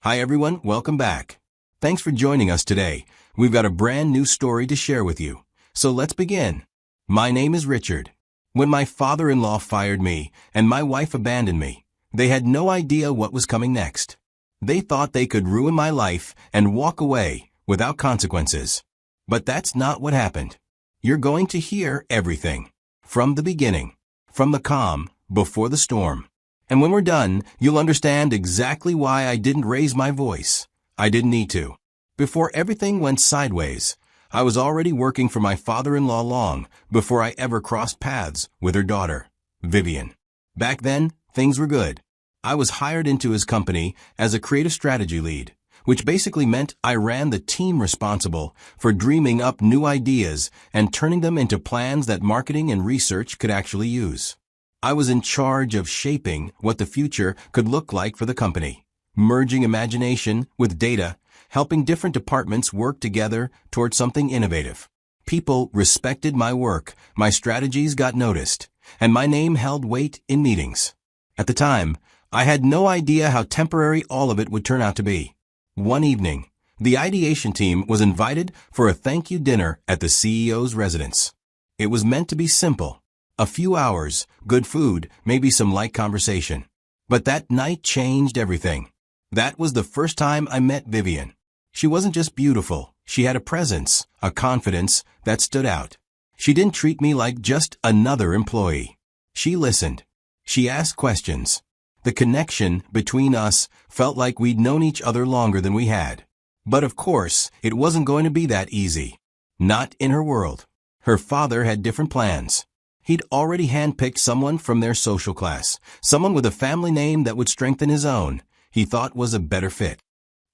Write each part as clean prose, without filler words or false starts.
Hi everyone, welcome back. Thanks for joining us today. We've got a brand new story to share with you. So let's begin. My name is Richard. When my father-in-law fired me and my wife abandoned me, they had no idea what was coming next. They thought they could ruin my life and walk away without consequences. But that's not what happened. You're going to hear everything. From the beginning. From the calm, before the storm. And when we're done, you'll understand exactly why I didn't raise my voice. I didn't need to. Before everything went sideways, I was already working for my father-in-law long before I ever crossed paths with her daughter, Vivian. Back then, things were good. I was hired into his company as a creative strategy lead, which basically meant I ran the team responsible for dreaming up new ideas and turning them into plans that marketing and research could actually use. I was in charge of shaping what the future could look like for the company, merging imagination with data, helping different departments work together towards something innovative. People respected my work, my strategies got noticed, and my name held weight in meetings. At the time, I had no idea how temporary all of it would turn out to be. One evening, the ideation team was invited for a thank you dinner at the CEO's residence. It was meant to be simple. A few hours, good food, maybe some light conversation. But that night changed everything. That was the first time I met Vivian. She wasn't just beautiful. She had a presence, a confidence that stood out. She didn't treat me like just another employee. She listened. She asked questions. The connection between us felt like we'd known each other longer than we had. But of course, it wasn't going to be that easy. Not in her world. Her father had different plans. He'd already handpicked someone from their social class, someone with a family name that would strengthen his own, he thought was a better fit.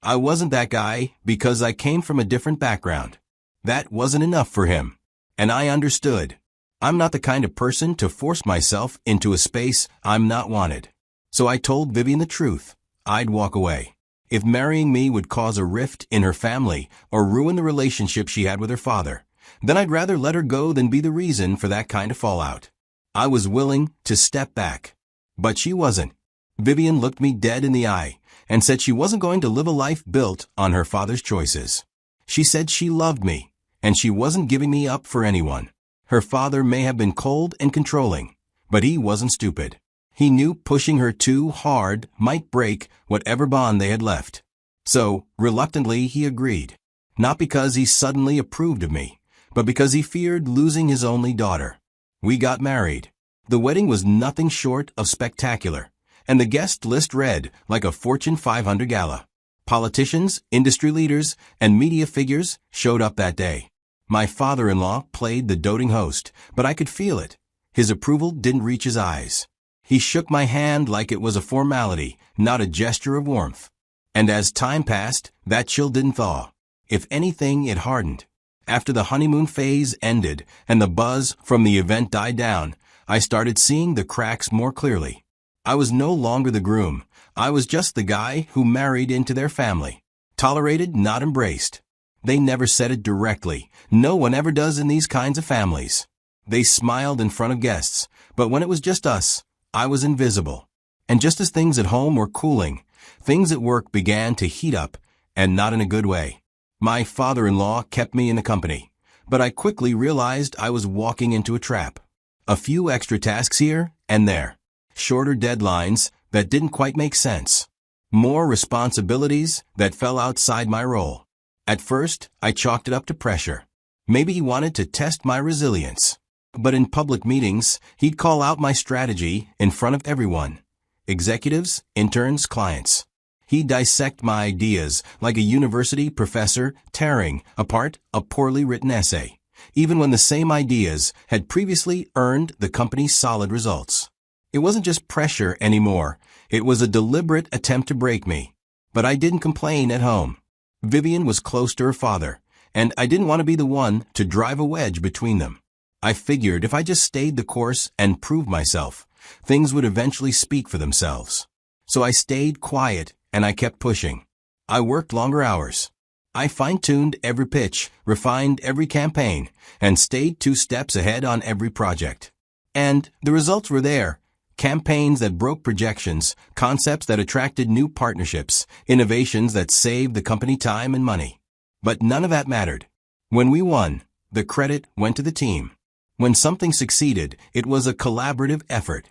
I wasn't that guy because I came from a different background. That wasn't enough for him. And I understood. I'm not the kind of person to force myself into a space I'm not wanted. So I told Vivian the truth. I'd walk away. If marrying me would cause a rift in her family or ruin the relationship she had with her father, then I'd rather let her go than be the reason for that kind of fallout. I was willing to step back. But she wasn't. Vivian looked me dead in the eye and said she wasn't going to live a life built on her father's choices. She said she loved me, and she wasn't giving me up for anyone. Her father may have been cold and controlling, but he wasn't stupid. He knew pushing her too hard might break whatever bond they had left. So, reluctantly, he agreed. Not because he suddenly approved of me, but because he feared losing his only daughter. We got married. The wedding was nothing short of spectacular, and the guest list read like a Fortune 500 gala. Politicians, industry leaders, and media figures showed up that day. My father-in-law played the doting host, but I could feel it. His approval didn't reach his eyes. He shook my hand like it was a formality, not a gesture of warmth. And as time passed, that chill didn't thaw. If anything, it hardened. After the honeymoon phase ended and the buzz from the event died down, I started seeing the cracks more clearly. I was no longer the groom. I was just the guy who married into their family. Tolerated, not embraced. They never said it directly. No one ever does in these kinds of families. They smiled in front of guests, but when it was just us, I was invisible. And just as things at home were cooling, things at work began to heat up, and not in a good way. My father-in-law kept me in the company, but I quickly realized I was walking into a trap. A few extra tasks here and there. Shorter deadlines that didn't quite make sense. More responsibilities that fell outside my role. At first, I chalked it up to pressure. Maybe he wanted to test my resilience. But in public meetings, he'd call out my strategy in front of everyone. Executives, interns, clients. He'd dissect my ideas like a university professor tearing apart a poorly written essay, even when the same ideas had previously earned the company solid results. It wasn't just pressure anymore. It was a deliberate attempt to break me. But I didn't complain at home. Vivian was close to her father, and I didn't want to be the one to drive a wedge between them. I figured if I just stayed the course and proved myself, things would eventually speak for themselves. So I stayed quiet and I kept pushing. I worked longer hours. I fine-tuned every pitch, refined every campaign, and stayed 2 steps ahead on every project. And the results were there. Campaigns that broke projections, concepts that attracted new partnerships, innovations that saved the company time and money. But none of that mattered. When we won, the credit went to the team. When something succeeded, it was a collaborative effort.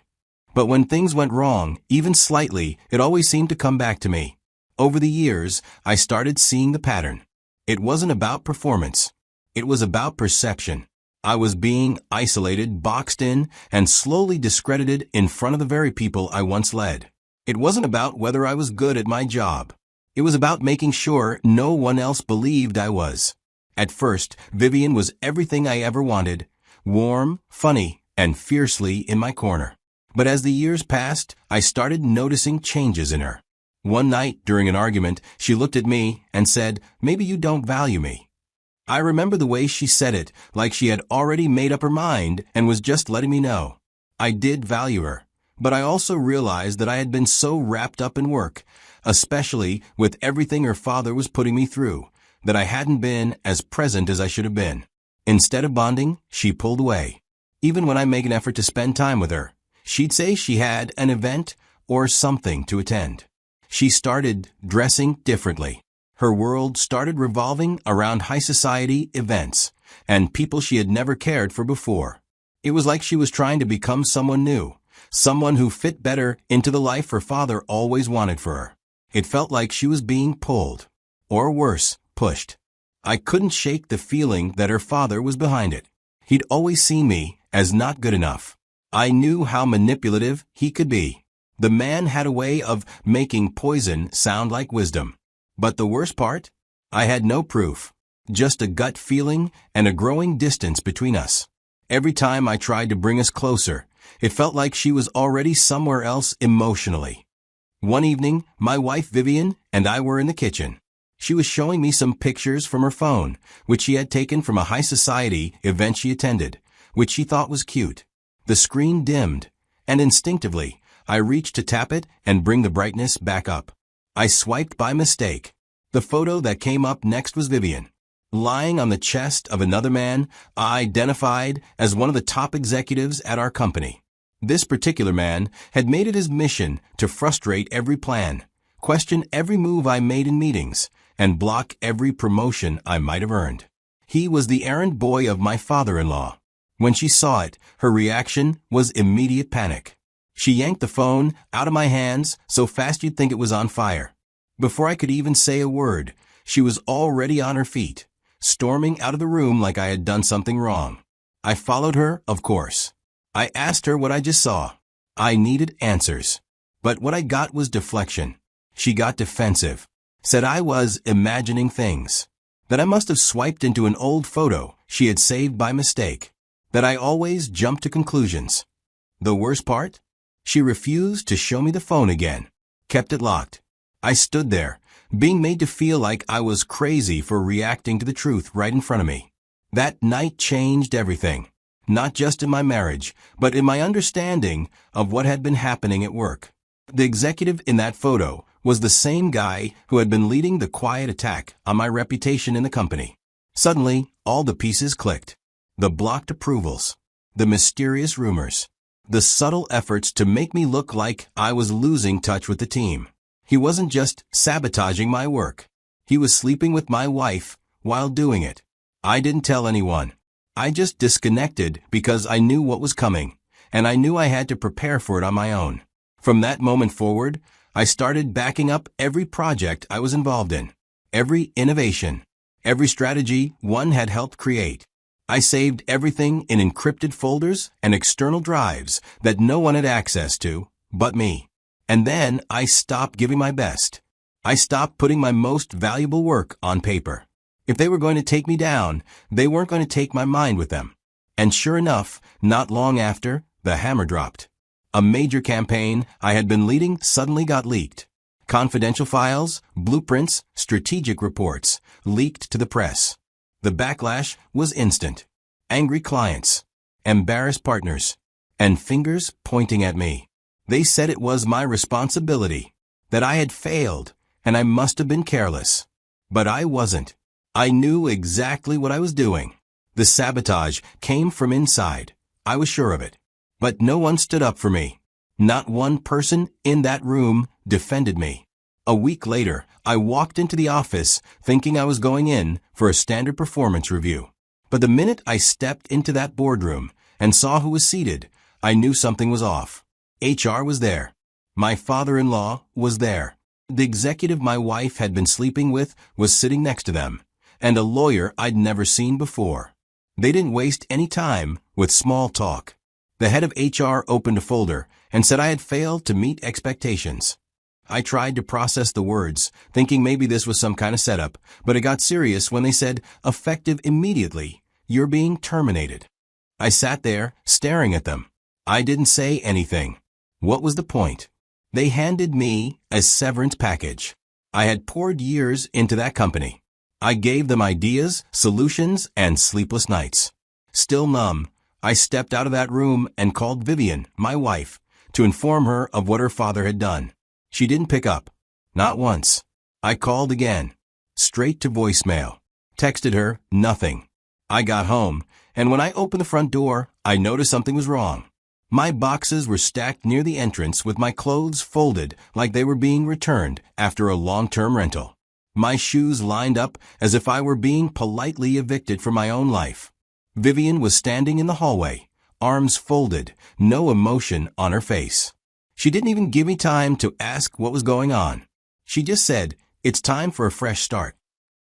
But when things went wrong, even slightly, it always seemed to come back to me. Over the years, I started seeing the pattern. It wasn't about performance. It was about perception. I was being isolated, boxed in, and slowly discredited in front of the very people I once led. It wasn't about whether I was good at my job. It was about making sure no one else believed I was. At first, Vivian was everything I ever wanted, warm, funny, and fiercely in my corner. But as the years passed, I started noticing changes in her. One night, during an argument, she looked at me and said, "Maybe you don't value me." I remember the way she said it, like she had already made up her mind and was just letting me know. I did value her, but I also realized that I had been so wrapped up in work, especially with everything her father was putting me through, that I hadn't been as present as I should have been. Instead of bonding, she pulled away. Even when I make an effort to spend time with her, she'd say she had an event or something to attend. She started dressing differently. Her world started revolving around high society events and people she had never cared for before. It was like she was trying to become someone new, someone who fit better into the life her father always wanted for her. It felt like she was being pulled, or worse, pushed. I couldn't shake the feeling that her father was behind it. He'd always seen me as not good enough. I knew how manipulative he could be. The man had a way of making poison sound like wisdom. But the worst part? I had no proof, just a gut feeling and a growing distance between us. Every time I tried to bring us closer, it felt like she was already somewhere else emotionally. One evening, my wife Vivian and I were in the kitchen. She was showing me some pictures from her phone, which she had taken from a high society event she attended, which she thought was cute. The screen dimmed, and instinctively, I reached to tap it and bring the brightness back up. I swiped by mistake. The photo that came up next was Vivian, lying on the chest of another man I identified as one of the top executives at our company. This particular man had made it his mission to frustrate every plan, question every move I made in meetings, and block every promotion I might have earned. He was the errand boy of my father-in-law. When she saw it, her reaction was immediate panic. She yanked the phone out of my hands so fast you'd think it was on fire. Before I could even say a word, she was already on her feet, storming out of the room like I had done something wrong. I followed her, of course. I asked her what I just saw. I needed answers. But what I got was deflection. She got defensive, said I was imagining things, that I must have swiped into an old photo she had saved by mistake, that I always jumped to conclusions. The worst part? She refused to show me the phone again, kept it locked. I stood there, being made to feel like I was crazy for reacting to the truth right in front of me. That night changed everything, not just in my marriage, but in my understanding of what had been happening at work. The executive in that photo was the same guy who had been leading the quiet attack on my reputation in the company. Suddenly, all the pieces clicked. The blocked approvals, the mysterious rumors, the subtle efforts to make me look like I was losing touch with the team. He wasn't just sabotaging my work. He was sleeping with my wife while doing it. I didn't tell anyone. I just disconnected because I knew what was coming, and I knew I had to prepare for it on my own. From that moment forward, I started backing up every project I was involved in, every innovation, every strategy one had helped create. I saved everything in encrypted folders and external drives that no one had access to but me. And then I stopped giving my best. I stopped putting my most valuable work on paper. If they were going to take me down, they weren't going to take my mind with them. And sure enough, not long after, the hammer dropped. A major campaign I had been leading suddenly got leaked. Confidential files, blueprints, strategic reports leaked to the press. The backlash was instant. Angry clients, embarrassed partners, and fingers pointing at me. They said it was my responsibility, that I had failed, and I must have been careless. But I wasn't. I knew exactly what I was doing. The sabotage came from inside. I was sure of it. But no one stood up for me. Not one person in that room defended me. A week later, I walked into the office thinking I was going in for a standard performance review. But the minute I stepped into that boardroom and saw who was seated, I knew something was off. HR was there. My father-in-law was there. The executive my wife had been sleeping with was sitting next to them, and a lawyer I'd never seen before. They didn't waste any time with small talk. The head of HR opened a folder and said I had failed to meet expectations. I tried to process the words, thinking maybe this was some kind of setup, but it got serious when they said, "Effective immediately, you're being terminated." I sat there, staring at them. I didn't say anything. What was the point? They handed me a severance package. I had poured years into that company. I gave them ideas, solutions, and sleepless nights. Still numb, I stepped out of that room and called Vivian, my wife, to inform her of what her father had done. She didn't pick up. Not once. I called again. Straight to voicemail. Texted her, nothing. I got home, and when I opened the front door, I noticed something was wrong. My boxes were stacked near the entrance with my clothes folded like they were being returned after a long-term rental. My shoes lined up as if I were being politely evicted from my own life. Vivian was standing in the hallway, arms folded, no emotion on her face. She didn't even give me time to ask what was going on. She just said, "It's time for a fresh start."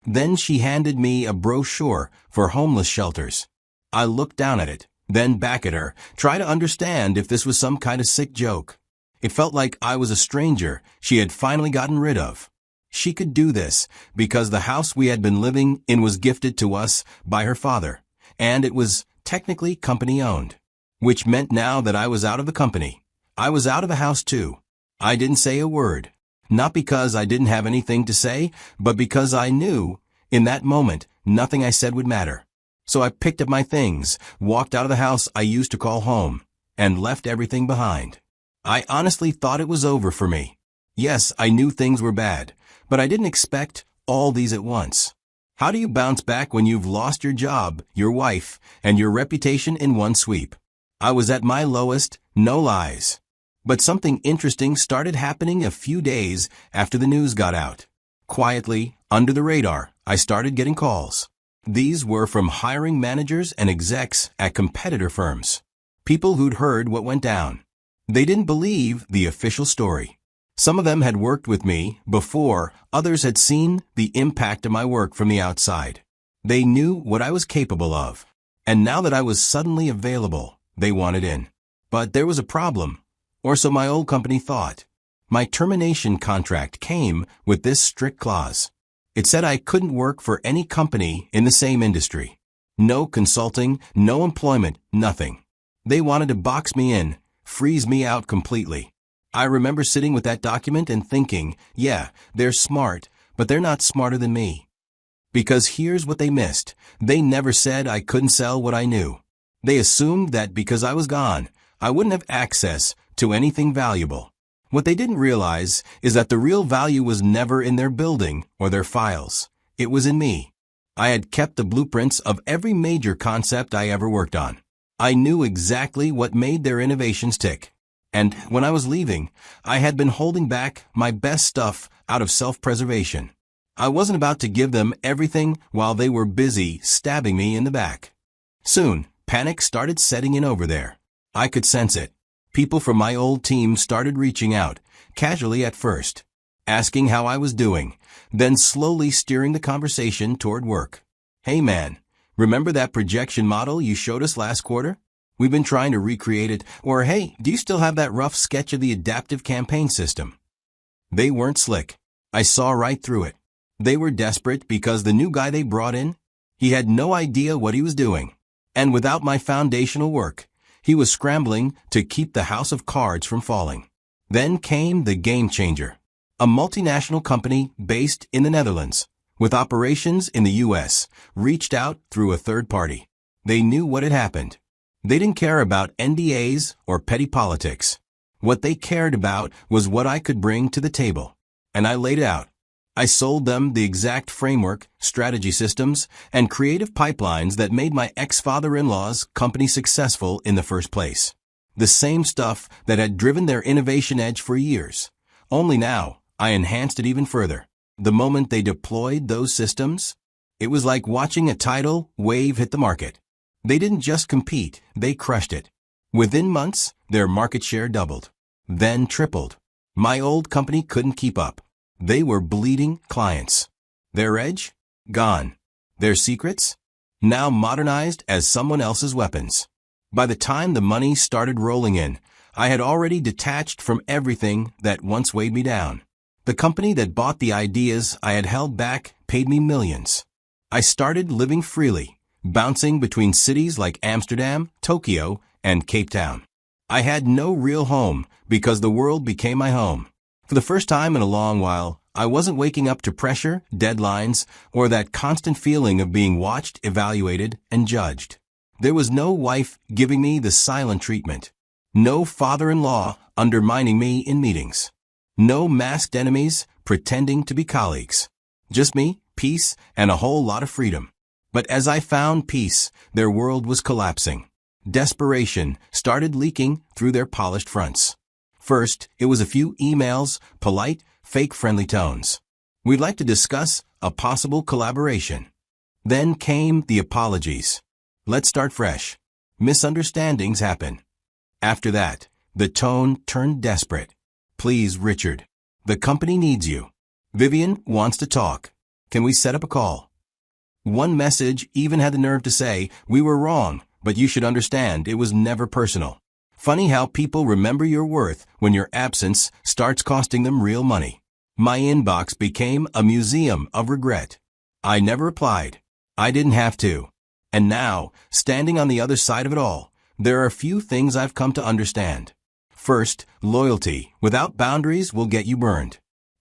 Then she handed me a brochure for homeless shelters. I looked down at it, then back at her, try to understand if this was some kind of sick joke. It felt like I was a stranger she had finally gotten rid of. She could do this because the house we had been living in was gifted to us by her father, and it was technically company-owned, which meant now that I was out of the company, I was out of the house too. I didn't say a word, not because I didn't have anything to say, but because I knew, in that moment, nothing I said would matter. So I picked up my things, walked out of the house I used to call home, and left everything behind. I honestly thought it was over for me. Yes, I knew things were bad, but I didn't expect all these at once. How do you bounce back when you've lost your job, your wife, and your reputation in one sweep? I was at my lowest, no lies. But something interesting started happening a few days after the news got out. Quietly, under the radar, I started getting calls. These were from hiring managers and execs at competitor firms. People who'd heard what went down. They didn't believe the official story. Some of them had worked with me before, others had seen the impact of my work from the outside. They knew what I was capable of. And now that I was suddenly available, they wanted in. But there was a problem. Or so my old company thought. My termination contract came with this strict clause. It said I couldn't work for any company in the same industry. No consulting, no employment, nothing. They wanted to box me in, freeze me out completely. I remember sitting with that document and thinking, yeah, they're smart, but they're not smarter than me. Because here's what they missed. They never said I couldn't sell what I knew. They assumed that because I was gone, I wouldn't have access to anything valuable. What they didn't realize is that the real value was never in their building or their files. It was in me. I had kept the blueprints of every major concept I ever worked on. I knew exactly what made their innovations tick. And when I was leaving, I had been holding back my best stuff out of self-preservation. I wasn't about to give them everything while they were busy stabbing me in the back. Soon, panic started setting in over there. I could sense it. People from my old team started reaching out, casually at first, asking how I was doing, then slowly steering the conversation toward work. "Hey man, remember that projection model you showed us last quarter? We've been trying to recreate it," or "Hey, do you still have that rough sketch of the adaptive campaign system?" They weren't slick. I saw right through it. They were desperate because the new guy they brought in, he had no idea what he was doing. And without my foundational work, he was scrambling to keep the house of cards from falling. Then came the game changer. A multinational company based in the Netherlands, with operations in the U.S., reached out through a third party. They knew what had happened. They didn't care about NDAs or petty politics. What they cared about was what I could bring to the table. And I laid it out. I sold them the exact framework, strategy systems, and creative pipelines that made my ex-father-in-law's company successful in the first place. The same stuff that had driven their innovation edge for years. Only now, I enhanced it even further. The moment they deployed those systems, it was like watching a tidal wave hit the market. They didn't just compete, they crushed it. Within months, their market share doubled, then tripled. My old company couldn't keep up. They were bleeding clients. Their edge? Gone. Their secrets? Now modernized as someone else's weapons. By the time the money started rolling in, I had already detached from everything that once weighed me down. The company that bought the ideas I had held back paid me millions. I started living freely, bouncing between cities like Amsterdam, Tokyo, and Cape Town. I had no real home because the world became my home. For the first time in a long while, I wasn't waking up to pressure, deadlines, or that constant feeling of being watched, evaluated, and judged. There was no wife giving me the silent treatment. No father-in-law undermining me in meetings. No masked enemies pretending to be colleagues. Just me, peace, and a whole lot of freedom. But as I found peace, their world was collapsing. Desperation started leaking through their polished fronts. First, it was a few emails, polite, fake-friendly tones. We'd like to discuss a possible collaboration. Then came the apologies. Let's start fresh. Misunderstandings happen. After that, the tone turned desperate. Please, Richard. The company needs you. Vivian wants to talk. Can we set up a call? One message even had the nerve to say, we were wrong, but you should understand it was never personal. Funny how people remember your worth when your absence starts costing them real money. My inbox became a museum of regret. I never replied. I didn't have to. And now, standing on the other side of it all, there are a few things I've come to understand. First, loyalty without boundaries will get you burned.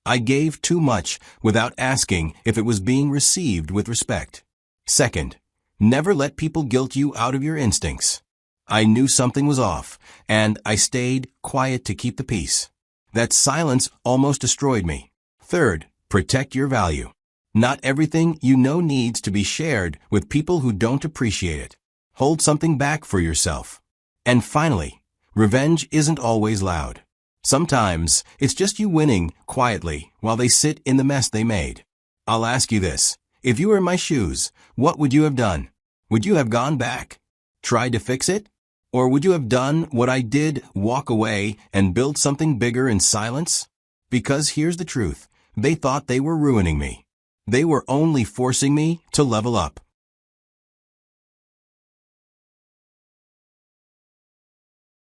I gave too much without asking if it was being received with respect. Second, never let people guilt you out of your instincts. I knew something was off, and I stayed quiet to keep the peace. That silence almost destroyed me. Third, protect your value. Not everything you know needs to be shared with people who don't appreciate it. Hold something back for yourself. And finally, revenge isn't always loud. Sometimes it's just you winning quietly while they sit in the mess they made. I'll ask you this. If you were in my shoes, what would you have done? Would you have gone back? Tried to fix it? Or would you have done what I did, walk away and build something bigger in silence? Because here's the truth. They thought they were ruining me. They were only forcing me to level up.